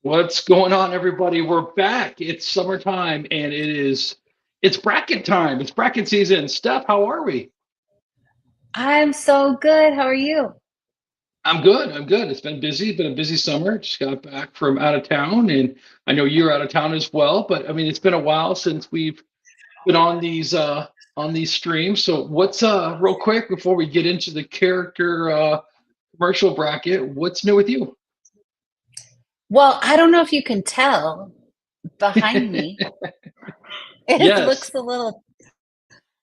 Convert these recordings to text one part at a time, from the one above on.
What's going on, everybody? We're back. It's summertime and it's bracket time. It's bracket season. Steph, how are we? I'm so good. How are you? I'm good. I'm good. It's been busy. Been a busy summer. Just got back from out of town, and I know you're out of town as well. But I mean, it's been a while since we've been on these streams. So what's real quick before we get into the character commercial bracket? What's new with you? Well, I don't know if you can tell behind me. It Yes, looks a little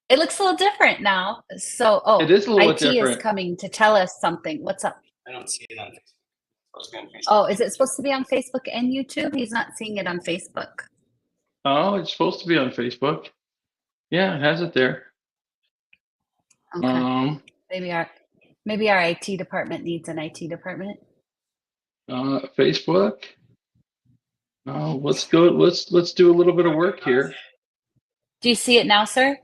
it looks a little different now. So, it is a little bit IT is different. coming to tell us something. What's up? I don't see it on Facebook. Supposed to be on Facebook. Oh, is it supposed to be on Facebook and YouTube? He's not seeing it on Facebook. Oh, it's supposed to be on Facebook. Yeah, it has it there. Okay. Um, Maybe our maybe our IT department needs an IT department. Facebook. Let's go. Let's do a little bit of work here. Do you see it now, sir?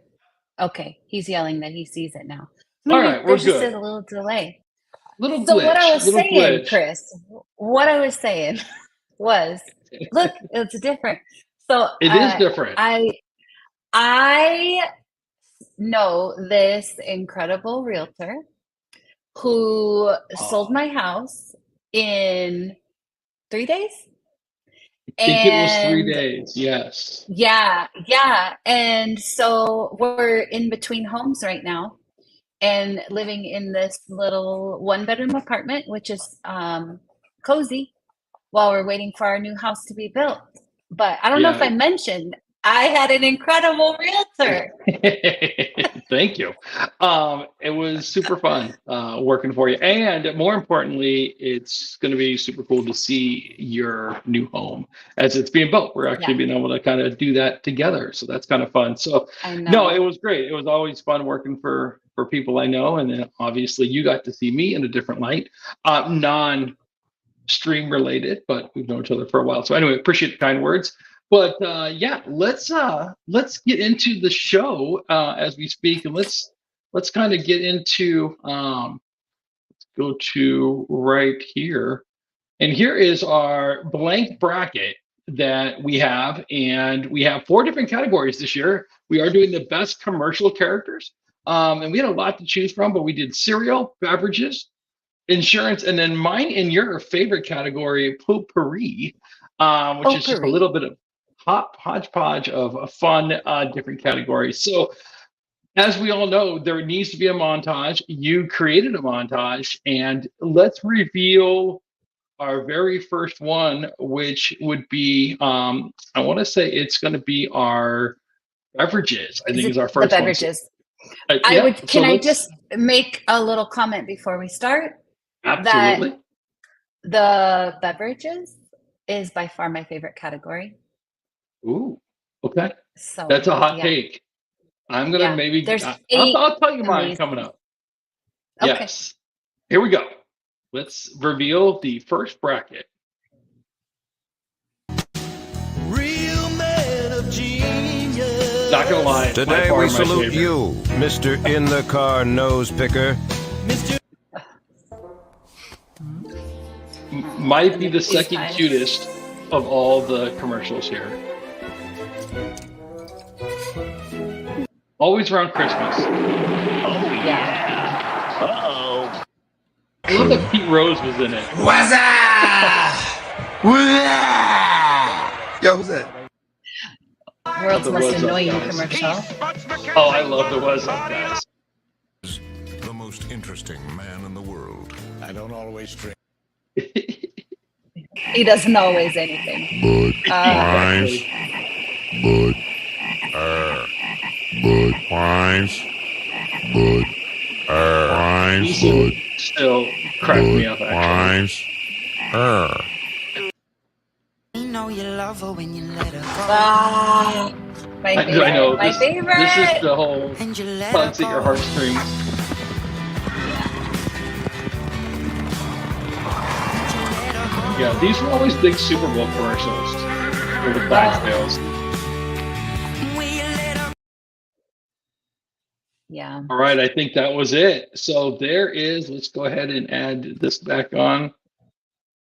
Okay, he's yelling that he sees it now. All Maybe right, we're there's just good. a little delay. Little So what I glitch. was Little saying, glitch. Chris, what I was saying was, look, it's different. So It is different. I know this incredible realtor who sold Oh, my house in 3 days. I think it was three And days. Yes. yeah, yeah. And so we're in between homes right now and living in this little one bedroom apartment, which is cozy while we're waiting for our new house to be built. But I don't know if Yeah. I mentioned I had an incredible realtor. Thank you. It was super fun working for you, and more importantly, it's going to be super cool to see your new home as it's being built. We're actually Yeah, being able to kind of do that together, so that's kind of fun. So, I no, it know. was great. It was always fun working for people I know, and then obviously you got to see me in a different light, non stream related, but we've known each other for a while. So anyway, appreciate the kind words. But yeah, let's get into the show as we speak, and let's kind of get into go to right here, and here is our blank bracket that we have, and we have four different categories this year. We are doing the best commercial characters, and we had a lot to choose from, but we did cereal, beverages, insurance, and then mine and your favorite category, potpourri, which is just a Potpourri. little bit of hodgepodge of fun, different categories. So, as we all know, there needs to be a montage. You created a montage, and let's reveal our very first one, which would be, I want to say it's going to be our beverages. I Is think it is our the first one. So, beverages? I yeah. would, So can I let's just make a little comment before we start? That absolutely. the beverages is by far my favorite category. Ooh. Okay. That's So a hot yeah, take. I'm gonna yeah. maybe There's eight I'll tell you mine coming amazing. up. Okay. Yes. Here we go. Let's reveal the first bracket. Real man of Not gonna lie, genius. it's by Today far we my salute favorite. you, Mr. In the Car Nose Picker. Mr. Might be And the the cheese second pies. cutest of all the commercials here. Always around Christmas. Yeah. Uh-oh. I love that Pete Rose was in it. What's up? Yo, who's that? World's The most Was Up annoying guys. commercial. Oh, I love the Was Up guys. The most interesting man in the world. I don't always drink. He doesn't always anything. Exactly. These still crack me up actually. You know you love her when you let her go. Ah, my favorite. I know My this favorite. is the whole And you let tugs her at your go. heartstrings. Yeah, these were always big Super Bowl commercials for the Clydesdales. When you let her Yeah. All right, I think that was it. So there is, let's go ahead and add this back on.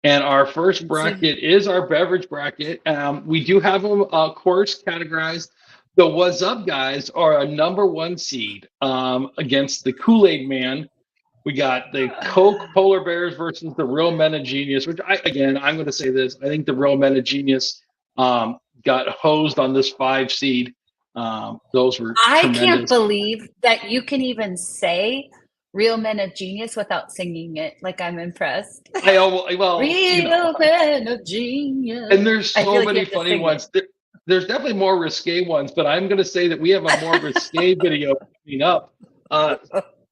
And our first bracket is our beverage bracket. We do have them, of course, categorized. The What's Up guys are a number 1 seed against the Kool-Aid Man. We got the Coke Polar Bears versus the Real Men of Genius, which I'm going to say this. I think the Real Men of Genius got hosed on this 5 seed. Those were I can't tremendous. believe that you can even say Real Men of Genius without singing it. Like, I'm impressed. Well, Real you know, Men of Genius. and there's I feel so like you many have to funny sing it. ones. There's definitely more risque ones, but I'm going to say that we have a more risque video coming up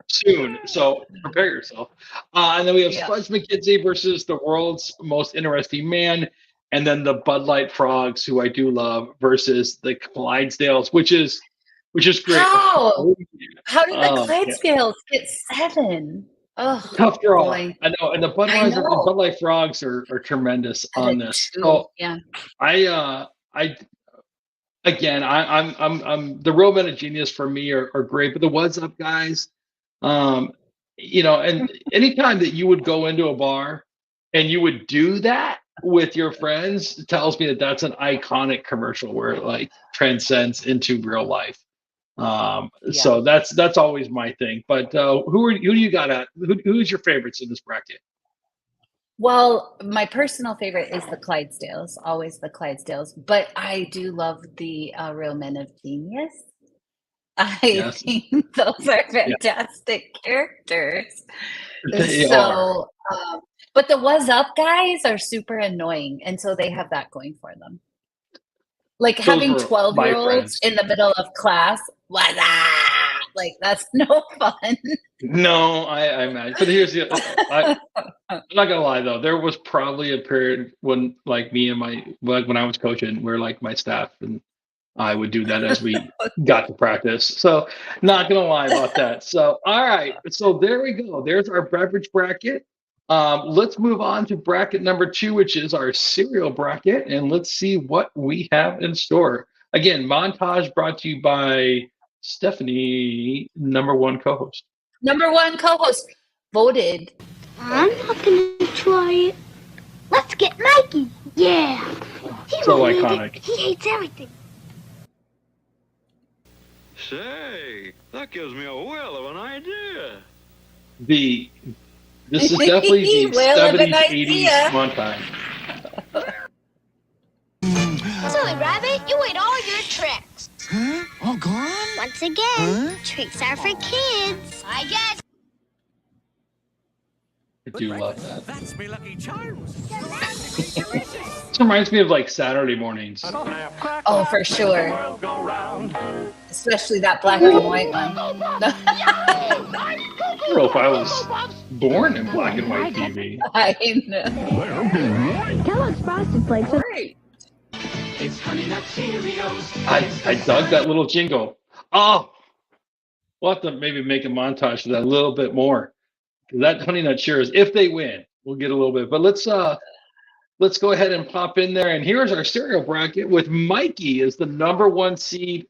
soon. So prepare yourself. And then we have Yeah. Spuds McKinsey versus the World's Most Interesting Man. And then the Bud Light Frogs, who I do love, versus the Clydesdales, which is great. How? How did the Oh, yeah. Clydesdales get 7? Oh, Tough draw. boy. I know. And the Budweiser know. and Bud Light Frogs are tremendous At on a this. 2. So Yeah. I'm the Real Men of Genius for me are great, but the What's Up guys, you know, and anytime that you would go into a bar and you would do that with your friends, it tells me that that's an iconic commercial where it like transcends into real life. So that's always my thing. But who do you got at? Who's your favorites in this bracket? Well, my personal favorite is the Clydesdales, always the Clydesdales, but I do love the Real Men of Genius. I Yes. think those are fantastic characters. They are. So, but the What's Up guys are super annoying, and so they have that going for them. Like Those having were 12-year-olds my in the middle of class, what's up? Like, that's no fun. No, I imagine. But here's the I'm not gonna lie though. There was probably a period when like me and when I was coaching, where like my staff and I would do that as we got to practice. So not gonna lie about that. So all right. So there we go. There's our beverage bracket. Let's move on to bracket number 2, which is our cereal bracket, and let's see what we have in store. Again, montage brought to you by Stephanie, number 1 co-host. Number 1 co-host voted. I'm not gonna try it. Let's get Mikey. Yeah. He So won't eat it. iconic. He hates everything. Say, that gives me a whale of an idea. This is definitely the Whale of an 70s, 80s idea. montage. Silly rabbit, you ate all your tricks. Huh? All gone? Once again, Huh? tricks are for kids. I guess. I do love that. That's me lucky charms. This reminds me of like Saturday mornings. Oh, for sure. Especially that black and white one. I don't know if I was born in black and white TV. I know. Kellogg's Frosted Flakes are Right. I dug that little jingle. Oh, we'll have to maybe make a montage of that a little bit more. That Honey Nut Cheerios, if they win, we'll get a little bit. But let's go ahead and pop in there. And here's our cereal bracket with Mikey as the number 1 seed,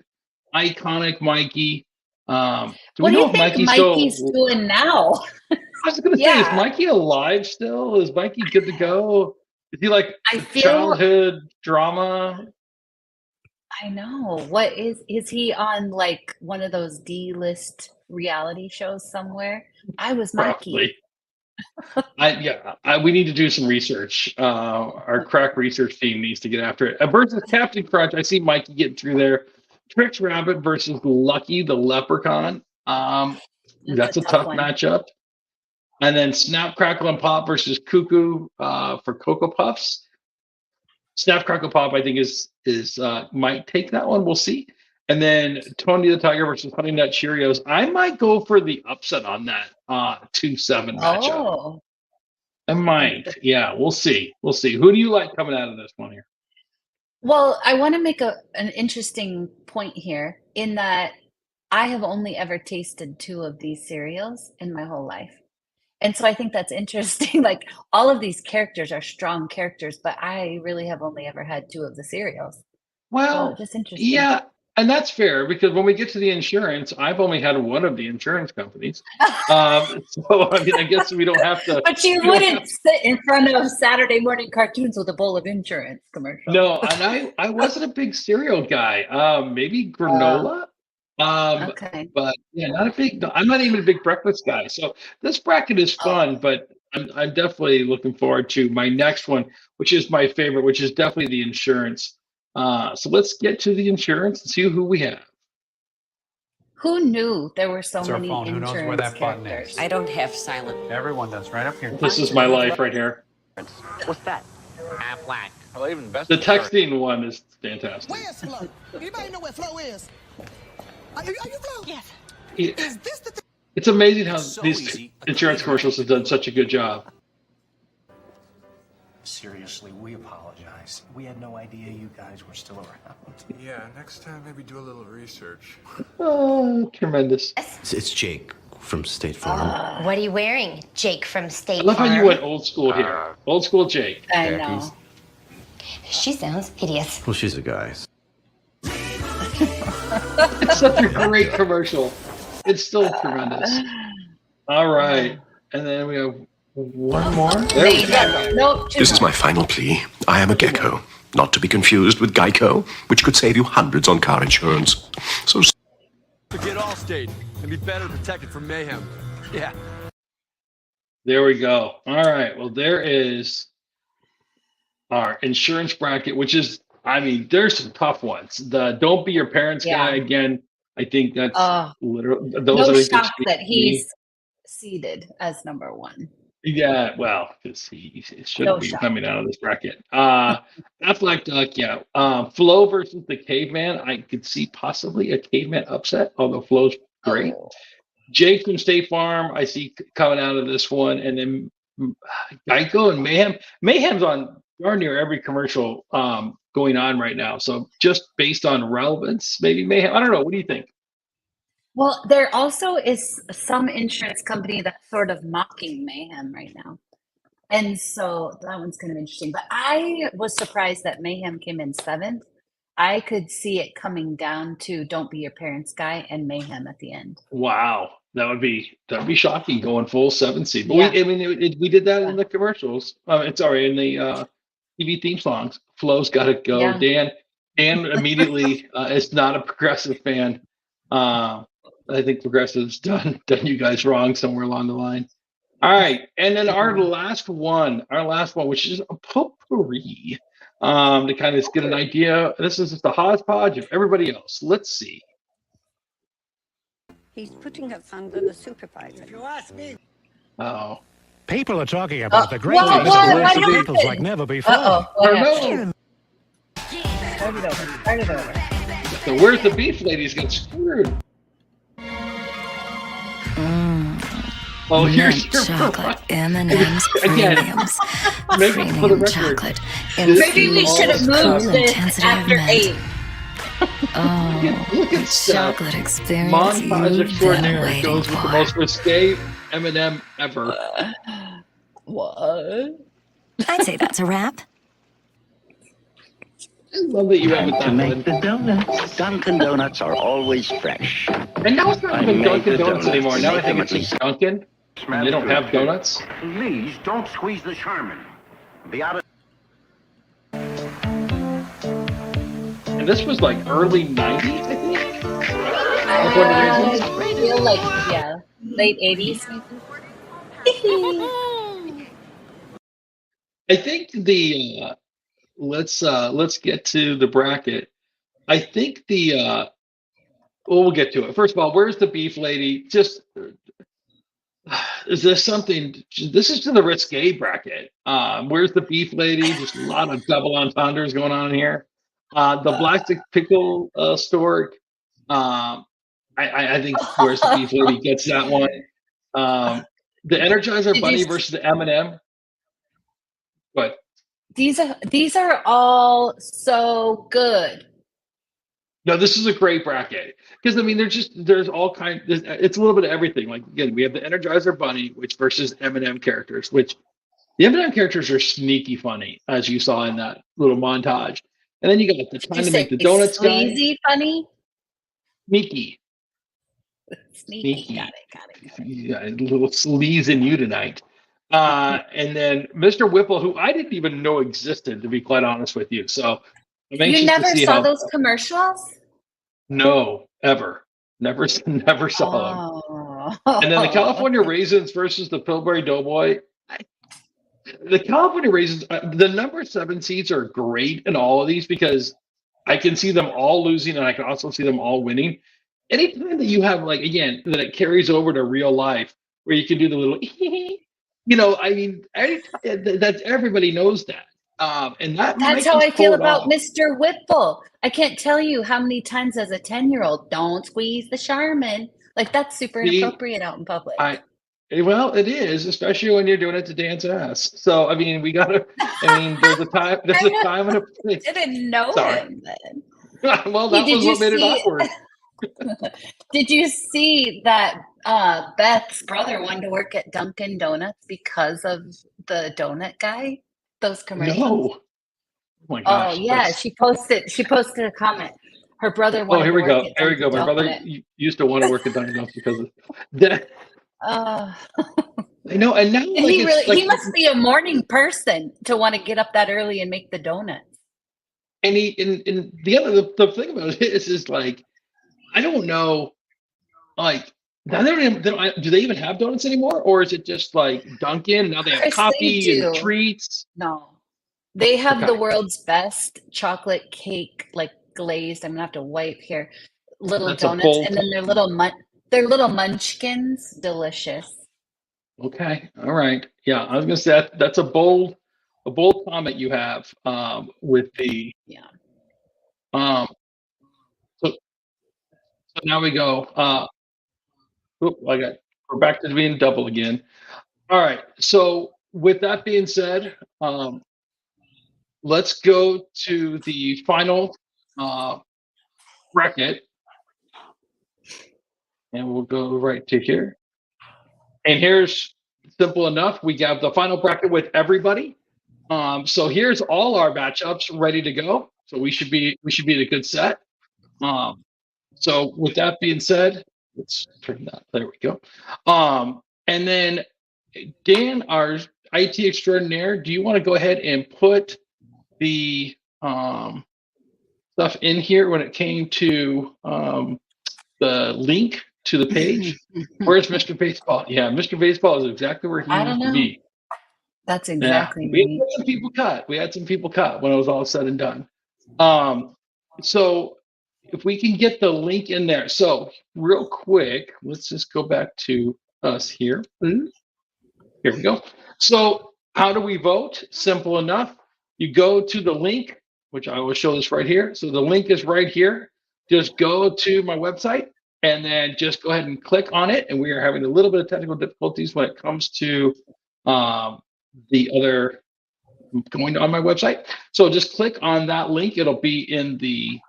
iconic Mikey. Do What we do know you if think Mikey's Mikey's doing now? I was gonna say, is Yeah. Mikey alive still? Is Mikey good to go? Is he like I feel childhood drama? I know. What is he on like one of those D-list reality shows somewhere? I was Mikey. Probably. We need to do some research. Our crack research team needs to get after it. Versus Captain Crunch, I see Mikey getting through there. Trix Rabbit versus Lucky the Leprechaun. That's a tough one. matchup. And then Snap, Crackle, and Pop versus Cuckoo for Cocoa Puffs. Snap, Crackle, Pop, I think is might take that one. We'll see. And then Tony the Tiger versus Honey Nut Cheerios. I might go for the upset on that 2-7 matchup. Oh, I might. Yeah, we'll see. We'll see. Who do you like coming out of this one here? well, I want to make an interesting point here in that I have only ever tasted 2 of these cereals in my whole life. And so I think that's interesting. Like, all of these characters are strong characters, but I really have only ever had 2 of the cereals. So Well, just interesting. yeah, And that's fair because when we get to the insurance, I've only had one of the insurance companies. So I mean, I guess we don't have to. But you wouldn't sit in front of Saturday morning cartoons with a bowl of insurance commercial. No, and I wasn't a big cereal guy. Maybe granola. Okay. But yeah, not a big. I'm not even a big breakfast guy. So this bracket is fun, but I'm definitely looking forward to my next one, which is my favorite, which is definitely the insurance. So let's get to the insurance and see who we have. Who knew there were so It's our many phone. Who knows where insurance that button characters? is? I don't have silent. Everyone does. Right up here. This is my life right here. What's that? Aflac. Well, even best. The texting one is fantastic. Where's Flo? Anybody know where Flo is? Are you Flo? Yes. It- Is this the It's amazing how So these easy. insurance commercials have done such a good job. Seriously, we apologize. We had no idea you guys were still around. Yeah, next time maybe do a little research. Oh, tremendous. It's Jake from State Farm. What are you wearing, Jake from I State love how you Farm? went old school here. Old school Jake. I know. She sounds hideous. Well, she's a guy. It's such a great commercial. It's still tremendous. All right. And then we have one more. There we go. Nope. This is my final plea. I am a gecko, not to be confused with Geico, which could save you hundreds on car insurance. So Forget Allstate and be better protected from mayhem. Yeah. There we go. All right. Well, there is our insurance bracket, which is, I mean, there's some tough ones. The Don't Be Your Parents Yeah. guy, again, I think that's literally, those No are the shock that he's seated as number one. Yeah, well, because he shouldn't No be shot. coming out of this bracket. Affleck Duck, yeah. Flo versus the Caveman. I could see possibly a Caveman upset, although Flo's great. Oh. Jake from State Farm, I see coming out of this one, and then Geico and Mayhem. Mayhem's on darn near every commercial going on right now. So just based on relevance, maybe Mayhem. I don't know. What do you think? Well, there also is some insurance company that's sort of mocking Mayhem right now. And so that one's kind of interesting. But I was surprised that Mayhem came in seventh. I could see it coming down to Don't Be Your Parents guy and Mayhem at the end. Wow, that'd be shocking going full 7 seed. But Yeah. we did that in the commercials. Sorry, in the TV theme songs. Flo's got to go. Yeah. Dan immediately is not a Progressive fan. I think Progressive's done you guys wrong somewhere along the line. All right, and then our last one, which is a potpourri, to kind of get an idea. This is just a hodgepodge of everybody else. Let's see. He's putting us under the supervisor. If you ask me. Oh, People are talking about the great what- news what- of what World Beatles happened? like never before. Uh-oh. What happened? no. Start it over. Start it over. So where's the beef ladies got screwed? Oh, here's your chocolate M&M's Again, premiums. make it for the Premium record. chocolate. Maybe we infused should have with moved full this intensity of after mint. 8. Oh, Look at stuff. chocolate experience Montage you've been extraordinaire waiting goes with the for. most risque M&M ever. What? I'd say that's a wrap. I love that you haven't done Make the that. donuts. Dunkin' Donuts are always fresh. And now it's not even I made Dunkin' the Donuts donuts. anymore. Now I Make think them it's at just least- Dunkin'. And they don't have donuts. Please don't squeeze the Charmin. Be out of. And this was like early 90s, I think. That's one of the reasons. I feel like, yeah, late 80s maybe. I think the let's get to the bracket. I think the we'll get to it. First of all, where's the beef lady? Just is this something? This is to the risque bracket. Where's the beef lady? Just a lot of double entendres going on here. The plastic pickle stork. I think where's the beef lady gets that one. The Energizer Bunny versus the M&M. But These are all so good. no, this is a great bracket because I mean, there's all kinds. It's a little bit of everything. Like again, we have the Energizer Bunny, which versus M&M characters, which the M&M characters are sneaky funny, as you saw in that little montage. And then you got the Did trying you to say make the donuts guy. sleazy funny? Sneaky. Sneaky. Got it. Yeah, a little sleaze in you tonight. And then Mr. Whipple, who I didn't even know existed, to be quite honest with you. So I'm anxious You never to see saw how. those commercials? No, ever. Never saw them. Oh. And then the California Raisins versus the Pillsbury Doughboy. The California Raisins, the number 7 seeds are great in all of these because I can see them all losing and I can also see them all winning. Anytime that you have, like, again, that it carries over to real life where you can do the little, I mean, that's everybody knows that. And that That's might how just I feel pull it about off. Mr. Whipple. I can't tell you how many times as a 10-year-old, don't squeeze the Charmin. Like, that's super See, inappropriate out in public. Well, it is, especially when you're doing it to dance ass. So, I mean, there's a time and a place. I didn't know Sorry. him then. Well, that was what made it awkward. Did you see that Beth's brother wanted to work at Dunkin' Donuts because of the donut guy? Those commercials. No. Oh my gosh. Oh yeah, she posted a comment. Her brother wanted Here we to work go. at There we go. Dunkin' My brother Donut. used to want to work at Dunkin' Donuts because of that. Oh. I know, and now And like, it's like, he must be a morning person to want to get up that early and make the donuts. and the thing about it is like, I don't know, like, now do they even have donuts anymore, or is it just like Dunkin'? Now they have Chris, they coffee and do. treats. No. They have the Okay. world's best chocolate cake, like glazed. I'm gonna have to wipe here. Little That's a donuts, bold and then their little munchkins, delicious. Okay, all right, yeah. I was gonna say that's a bold comment you have with the Yeah. So now we go. We're back to being double again. All right. So with that being said, let's go to the final bracket, and we'll go right to here. And here's simple enough. We have the final bracket with everybody. So here's all our matchups ready to go. So we should be in a good set. So with that being said, let's turn that. There we go. And then Dan, our IT extraordinaire, do you want to go ahead and put the stuff in here when it came to the link to the page? Where's Mr. Baseball? Yeah, Mr. Baseball is exactly where he I don't needs to know. be. That's exactly We me. had some people cut. We had some people cut when it was all said and done. So if we can get the link in there. So real quick, let's just go back to us here. Here we go. So how do we vote? Simple enough. You go to the link, which I will show this right here. So the link is right here. Just go to my website and then just go ahead and click on it. And we are having a little bit of technical difficulties when it comes to the other going on my website. So just click on that link. It'll be in the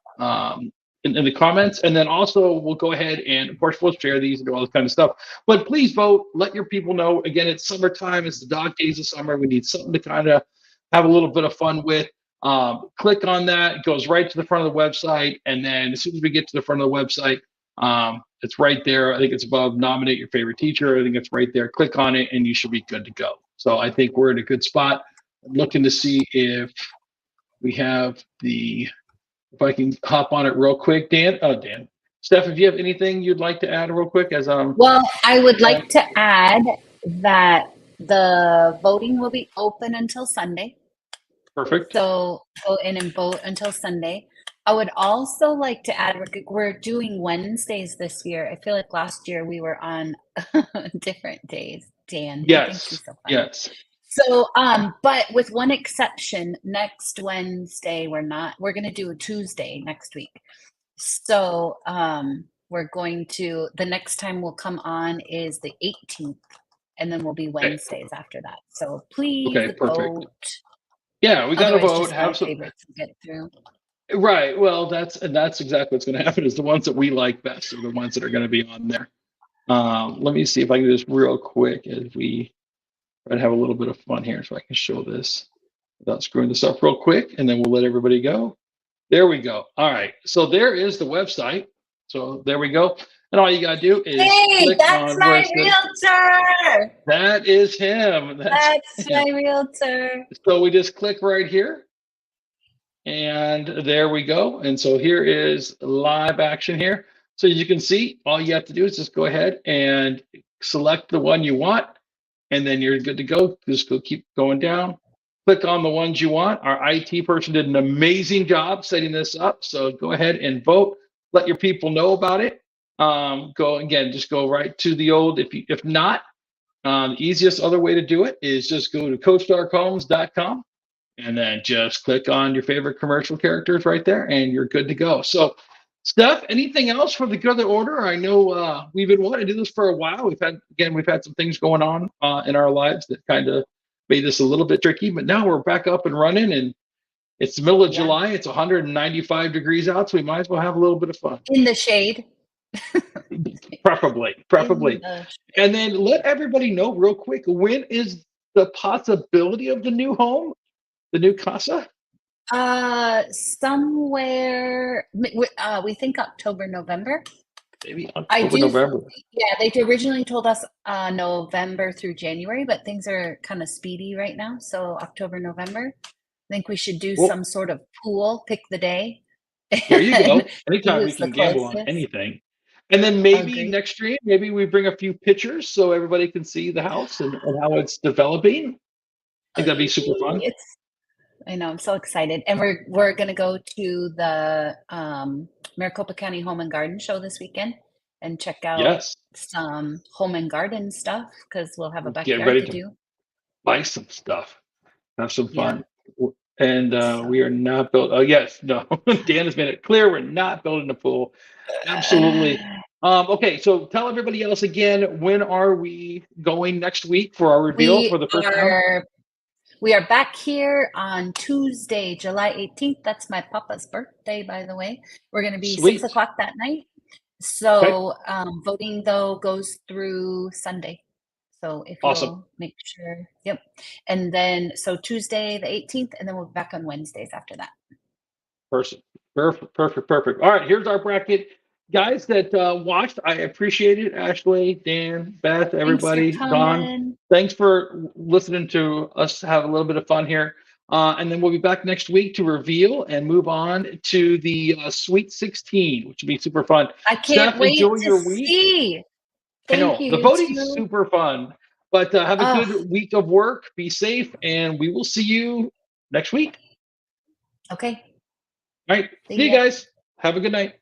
in the comments, and then also we'll go ahead and of course we'll share these and do all this kind of stuff. But please vote. Let your people know. Again, it's summertime. It's the dog days of summer. We need something to kind of have a little bit of fun with. Click on that. It goes right to the front of the website, and then as soon as we get to the front of the website, it's right there. I think it's above nominate your favorite teacher. I think it's right there. Click on it, and you should be good to go. So I think we're in a good spot. I'm looking to see if we have if I can hop on it real quick. Dan, Steph, if you have anything you'd like to add real quick as Well, I would like to add that the voting will be open until Sunday. Perfect. So go in and vote until Sunday. I would also like to add, we're doing Wednesdays this year. I feel like last year we were on different days. Dan, he thinks he's so funny. Yes. So, but with one exception, next Wednesday, we're going to do a Tuesday next week. So, the next time we'll come on is the 18th, and then we'll be Wednesdays after that. So please vote. Yeah, we got to Otherwise, vote. just Have my some. favorites to get through. Right. Well, that's exactly what's going to happen. Is the ones that we like best are the ones that are going to be on there. Let me see if I can do this real quick as we try to have a little bit of fun here, so I can show this without screwing this up real quick, and then we'll let everybody go. There we go. All right. So there is the website. So there we go. And all you got to do is Hey, click that's on my where it says- realtor. That is him. That's my realtor. So we just click right here. And there we go. And so here is live action here. So you can see, all you have to do is just go ahead and select the one you want. And then you're good to go. Just go keep going down. Click on the ones you want. Our IT person did an amazing job setting this up. So go ahead and vote. Let your people know about it. Just go right to the old. If not, the easiest other way to do it is just go to CoachDarkHomes.com and then just click on your favorite commercial characters right there, and you're good to go. So, Steph, anything else for the good of the order? I know we've been wanting to do this for a while. We've had some things going on in our lives that kind of made this a little bit tricky, but now we're back up and running, and it's the middle of July. It's 195 degrees out, so we might as well have a little bit of fun. In the shade. Preferably. And then let everybody know real quick, when is the possibility of the new home, the new casa? Somewhere, we think October, November. Maybe October, November. Yeah, they originally told us November through January, but things are kind of speedy right now. So October, November. I think we should do some sort of pool, pick the day. There you go. Anytime we Who's can the gamble on closest? anything. And then maybe Agreed. next stream, maybe we bring a few pictures so everybody can see the house and how it's developing. I think that'd be super fun. I know, I'm so excited. And we're gonna go to the Maricopa County Home and Garden Show this weekend and check out some home and garden stuff because we'll have a Get backyard ready to to do. buy some stuff. Have some Yeah. fun. And we are not built. Oh, yes. No. Dan has made it clear we're not building a pool. Absolutely. Okay. So tell everybody else again, when are we going next week for our reveal for the first time? We are back here on Tuesday, July 18th. That's my papa's birthday, by the way. We're going to be Sweet. 6 o'clock that night. So voting, though, goes through Sunday. So if you'll make sure. Yep. And then, so Tuesday, the 18th, and then we'll be back on Wednesdays after that. Perfect. All right. Here's our bracket. Guys that watched, I appreciate it. Ashley, Dan, Beth, everybody, Don. Thanks for listening to us have a little bit of fun here. And then we'll be back next week to reveal and move on to the Sweet 16, which will be super fun. I can't Steph, wait enjoy to your week. see. I know Thank the you, voting too. is super fun, but have a good week of work. Be safe, and we will see you next week. Okay. All right. See you ya. guys. Have a good night.